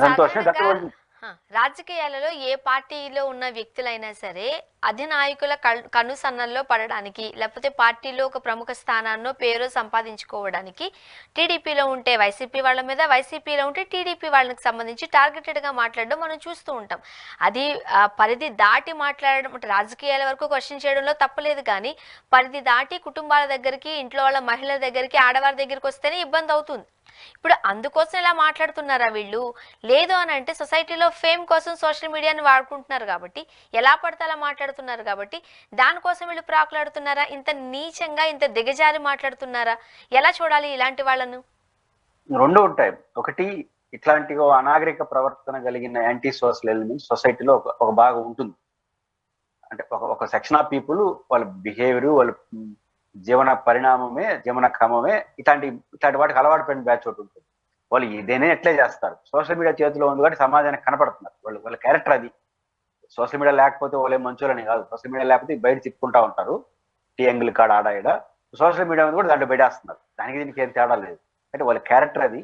సంతోషం. రాజకీయాలలో ఏ పార్టీలో ఉన్న వ్యక్తులైనా సరే అధినాయకుల కనుసన్నల్లో పడడానికి లేకపోతే పార్టీలో ఒక ప్రముఖ స్థానాన్నో పేరు సంపాదించుకోవడానికి టీడీపీలో ఉంటే వైసీపీ వాళ్ళ మీద, వైసీపీలో ఉంటే టీడీపీ వాళ్ళకి సంబంధించి టార్గెటెడ్గా మాట్లాడడం మనం చూస్తూ ఉంటాం. అది పరిధి దాటి మాట్లాడడం, రాజకీయాల వరకు క్వశ్చన్ చేయడంలో తప్పలేదు, కానీ పరిధి దాటి కుటుంబాల దగ్గరికి, ఇంట్లో వాళ్ళ మహిళల దగ్గరికి, ఆడవారి దగ్గరికి వస్తేనే ఇబ్బంది అవుతుంది. ఇప్పుడు అందుకోసం ఇలా మాట్లాడుతున్నారా వీళ్ళు? లేదు అని అంటే సొసైటీలో ఫేమ్ కోసం సోషల్ మీడియాని వాడుకుంటున్నారు కాబట్టి, ఎలా పడితే అలా మాట్లాడుతున్నారు కాబట్టి దానికోసం వీళ్ళు ప్రాకులాడుతున్నారా? ఇంత నీచంగా, ఇంత దిగజారి మాట్లాడుతున్నారా? ఎలా చూడాలి ఇలాంటి వాళ్ళను? రెండు ఉంటాయి. ఒకటి, ఇట్లాంటి అనాగరిక ప్రవర్తన కలిగిన యాంటీ సోషల్ ఎలిమెంట్స్ సొసైటీలో ఒక భాగం ఉంటుంది. అంటే ఒక సెక్షన్ ఆఫ్ పీపుల్ వాళ్ళ బిహేవియర్, వాళ్ళ జీవన పరిణామమే, జీవన క్రమమే ఇట్లాంటి వాటికి అలవాటు పడిన బ్యాచ్ ఒకటి ఉంటుంది. వాళ్ళు ఇదేనే ఎట్లే చేస్తారు. సోషల్ మీడియా చేతిలో ఉంది కాబట్టి సమాజానికి కనపడుతున్నారు. వాళ్ళ క్యారెక్టర్ అది. సోషల్ మీడియా లేకపోతే వాళ్ళే మంచోళ్ళని కాదు. సోషల్ మీడియా లేకపోతే బయట తిప్పుకుంటా ఉంటారు, టీ యాంగిల్ కాడ ఆడ ఈడ. సోషల్ మీడియా మీద కూడా దాంట్లో బయటేస్తున్నారు. దానికి దీనికి ఏం తేడా లేదు. అంటే వాళ్ళ క్యారెక్టర్ అది.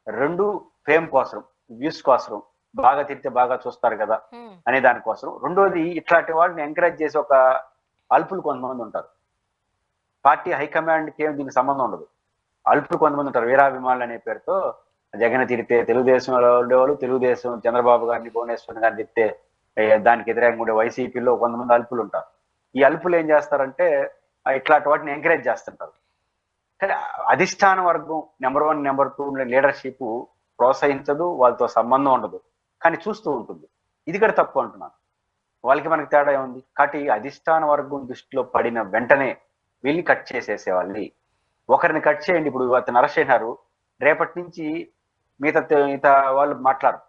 రెండు, ఫేమ్ కోసం, వ్యూస్ కోసం, బాగా తిరిగితే బాగా చూస్తారు కదా అనే దానికోసం. రెండోది, ఇట్లాంటి వాళ్ళని ఎంకరేజ్ చేసి ఒక అల్పులు కొంతమంది ఉంటారు. పార్టీ హైకమాండ్కి ఏం దీనికి సంబంధం ఉండదు. అల్పులు కొంతమంది ఉంటారు, వీరాభిమానులు అనే పేరుతో. జగన్ తిరిగితే తెలుగుదేశంలో ఉండేవాళ్ళు, తెలుగుదేశం చంద్రబాబు గారిని, భువనేశ్వర్ గారిని తిరిగితే దానికి వ్యతిరేకంగా ఉండే వైసీపీలో కొంతమంది అల్పులు ఉంటారు. ఈ అల్పులు ఏం చేస్తారంటే ఇట్లాంటి వాటిని ఎంకరేజ్ చేస్తుంటారు. కానీ అధిష్టాన వర్గం నెంబర్ 1, నెంబర్ 2 లీడర్షిప్ ప్రోత్సహించదు, వాళ్ళతో సంబంధం ఉండదు, కానీ చూస్తూ ఉంటుంది. ఇది కూడా తప్పు అంటున్నాను. వాళ్ళకి మనకి తేడా ఏముంది? కాబట్టి అధిష్టాన వర్గం దృష్టిలో పడిన వెంటనే వీళ్ళని కట్ చేసేసేవాళ్ళని. ఒకరిని కట్ చేయండి, ఇప్పుడు అతను అరెస్ట్ అయినారు, రేపటి నుంచి మిగతా వాళ్ళు మాట్లాడరు.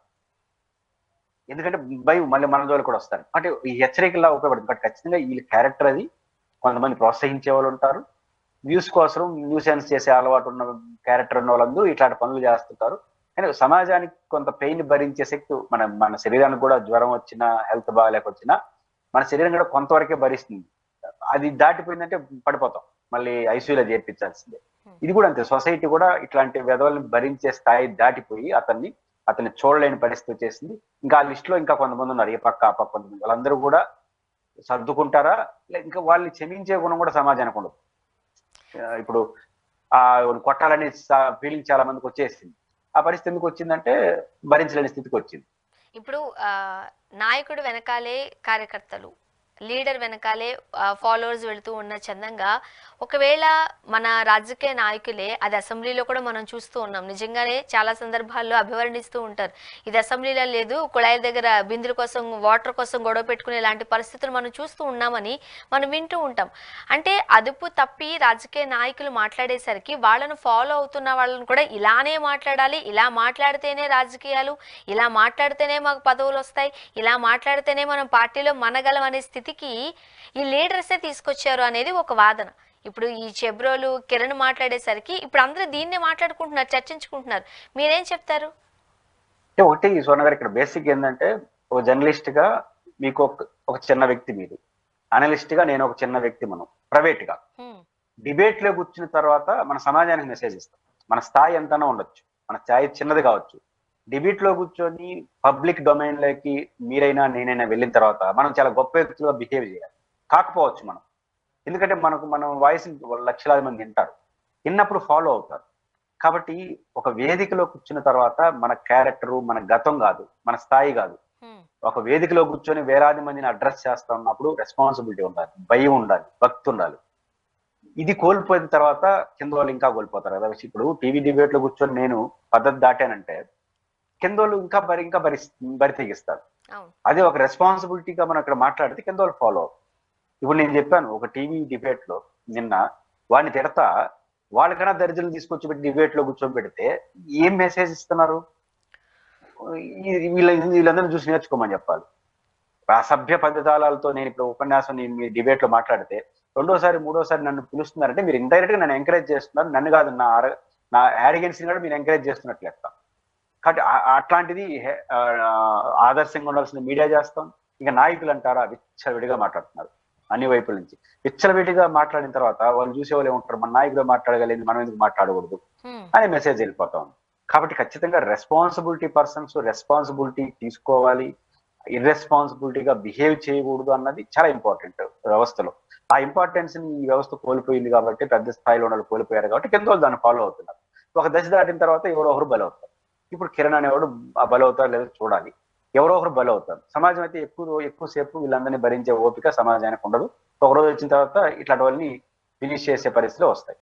ఎందుకంటే భయం, మళ్ళీ మన జోలు కూడా వస్తారు. అంటే ఈ హెచ్చరికలా ఉపయోగపడుతుంది. బట్ ఖచ్చితంగా వీళ్ళ క్యారెక్టర్ అది. కొంతమంది ప్రోత్సహించే వాళ్ళు ఉంటారు, వ్యూస్ కోసం న్యూసెన్స్ చేసే అలవాటు ఉన్న క్యారెక్టర్ ఉన్న వాళ్ళందరూ ఇట్లాంటి పనులు చేస్తుంటారు. కానీ సమాజానికి కొంత పెయిన్ భరించే శక్తి మన శరీరానికి కూడా, జ్వరం వచ్చినా, హెల్త్ బాగాలేకొచ్చినా మన శరీరం కూడా కొంతవరకే భరిస్తుంది. అది దాటిపోయిందంటే పడిపోతాం, మళ్ళీ ఐసీయూలో చేర్పించాల్సిందే. ఇది కూడా అంతే. సొసైటీ కూడా ఇట్లాంటి వెధవల్ని భరించే స్థాయి దాటిపోయి అతన్ని చూడలేని పరిస్థితి వచ్చేసింది. ఇంకా ఆ లిస్ట్ లో ఇంకా కొంతమంది ఉన్నారు, ఏ పక్క ఆ పక్క కొంతమంది. వాళ్ళందరూ కూడా సర్దుకుంటారా? ఇంకా వాళ్ళని క్షమించే గుణం కూడా సమాజానికి ఉండదు. ఇప్పుడు కొట్టాలనే ఫీలింగ్ చాలా మందికి వచ్చేసింది. ఆ పరిస్థితి ఎందుకు వచ్చిందంటే భరించలేని స్థితికి వచ్చింది. ఇప్పుడు నాయకుడు వెనకాలే కార్యకర్తలు, లీడర్ వెనకాలే ఫాలోవర్స్ వెళుతూ ఉన్న చందంగా ఒకవేళ మన రాజకీయ నాయకులే అది అసెంబ్లీలో కూడా మనం చూస్తూ ఉన్నాం. నిజంగానే చాలా సందర్భాల్లో అభివర్ణిస్తూ ఉంటారు, ఇది అసెంబ్లీలో లేదు, కుళాయిల దగ్గర బిందుల కోసం, వాటర్ కోసం గొడవ పెట్టుకునే ఇలాంటి పరిస్థితులు మనం చూస్తూ ఉన్నామని మనం వింటూ ఉంటాం. అంటే అదుపు తప్పి రాజకీయ నాయకులు మాట్లాడేసరికి వాళ్ళను ఫాలో అవుతున్న వాళ్ళని కూడా ఇలానే మాట్లాడాలి, ఇలా మాట్లాడితేనే రాజకీయాలు, ఇలా మాట్లాడితేనే మాకు పదవులు వస్తాయి, ఇలా మాట్లాడితేనే మనం పార్టీలో మనగలం అనే స్థితికి ఈ లీడర్సే తీసుకొచ్చారు అనేది ఒక వాదన. ఇప్పుడు ఈ చెబ్రోలు, కిరణ్ మాట్లాడేసరికి ఇప్పుడు అందరూ దీన్నే మాట్లాడుకుంటున్నారు, చర్చించుకుంటున్నారు. మీరేం చెప్తారు? ఒకటి సోన గారు, ఇక్కడ బేసిక్ ఏంటంటే, ఒక జర్నలిస్ట్ గా మీకు ఒక చిన్న వ్యక్తి, మీరు అనలిస్ట్ గా నేను ఒక చిన్న వ్యక్తి. మనం ప్రైవేట్ గా డిబేట్ లో కూర్చున్న తర్వాత మన సమాజానికి మెసేజ్ ఇస్తాం. మన స్థాయి ఎంతనో ఉండొచ్చు, మన స్థాయి చిన్నది కావచ్చు. డిబేట్ లో కూర్చొని పబ్లిక్ డొమైన్ లోకి మీరైనా నేనైనా వెళ్ళిన తర్వాత మనం చాలా గొప్ప వ్యక్తులుగా బిహేవ్ చేయాలి. కాకపోవచ్చు మనం, ఎందుకంటే మనం వాయిస్ లక్షలాది మంది వింటారు, విన్నప్పుడు ఫాలో అవుతారు. కాబట్టి ఒక వేదికలో కూర్చున్న తర్వాత మన క్యారెక్టరు, మన గతం కాదు, మన స్థాయి కాదు. ఒక వేదికలో కూర్చొని వేలాది మందిని అడ్రస్ చేస్తా ఉన్నప్పుడు రెస్పాన్సిబిలిటీ ఉండాలి, భయం ఉండాలి, భక్తి ఉండాలి. ఇది కోల్పోయిన తర్వాత కింద వాళ్ళు ఇంకా కోల్పోతారు కదా. ఇప్పుడు టీవీ డిబేట్ లో కూర్చొని నేను పద్ధతి దాటానంటే కింద వాళ్ళు ఇంకా బరి తెగిస్తారు. అదే ఒక రెస్పాన్సిబిలిటీగా మనం ఇక్కడ మాట్లాడితే కింద వాళ్ళు ఫాలో అవుతారు. ఇప్పుడు నేను చెప్పాను, ఒక టీవీ డిబేట్ లో నిన్న వాడిని తిడతా, వాళ్ళకన్నా దరిద్రం తీసుకొచ్చి పెట్టి డిబేట్ లో కూర్చోబెడితే ఏం మెసేజ్ ఇస్తున్నారు? వీళ్ళందరినీ చూసి నేర్చుకోమని చెప్పాలి. అసభ్య పద్ధతాలతో నేను ఇప్పుడు ఉపన్యాసం మీ డిబేట్ లో మాట్లాడితే రెండోసారి మూడోసారి నన్ను పిలుస్తున్నారంటే మీరు ఇండైరెక్ట్ గా నన్ను ఎంకరేజ్ చేస్తున్నారు, నన్ను కాదు, నా యారిగెన్స్ కూడా మీరు ఎంకరేజ్ చేస్తున్నట్లు లెక్క. కాబట్టి అట్లాంటిది ఆదర్శంగా ఉండాల్సిన మీడియా చేస్తాం. ఇంకా నాయకులు అంటారా విచ్చలవిడిగా మాట్లాడుతున్నారు అన్ని వైపుల నుంచి. విచ్చలవిడిగా మాట్లాడిన తర్వాత వాళ్ళు చూసే వాళ్ళు ఏమంటారు, మన నాయకుడు మాట్లాడగలేదు, మనం ఎందుకు మాట్లాడకూడదు అనే మెసేజ్ వెళ్ళిపోతా ఉంది. కాబట్టి ఖచ్చితంగా రెస్పాన్సిబిలిటీ పర్సన్స్ రెస్పాన్సిబిలిటీ తీసుకోవాలి, ఇర్రెస్పాన్సిబిలిటీగా బిహేవ్ చేయకూడదు అన్నది చాలా ఇంపార్టెంట్ వ్యవస్థలో. ఆ ఇంపార్టెన్స్ ని ఈ వ్యవస్థ కోల్పోయింది కాబట్టి, పెద్ద స్థాయిలో ఉన్న వాళ్ళు కోల్పోయారు కాబట్టి కింద వాళ్ళు దాన్ని ఫాలో అవుతున్నారు. ఒక దశ దాటిన తర్వాత ఎవరో ఒకరు బలవుతారు. ఇప్పుడు కిరణ్ అనేవాడు బలవుతారు లేదో చూడాలి. ఎవరో ఒకరు బలవుతారు. సమాజం అయితే ఎక్కువసేపు వీళ్ళందరినీ భరించే ఓపిక సమాజానికి ఉండదు. ఒక రోజు వచ్చిన తర్వాత ఇట్లాంటి వాళ్ళని ఫినిష్ చేసే పరిస్థితులు వస్తాయి.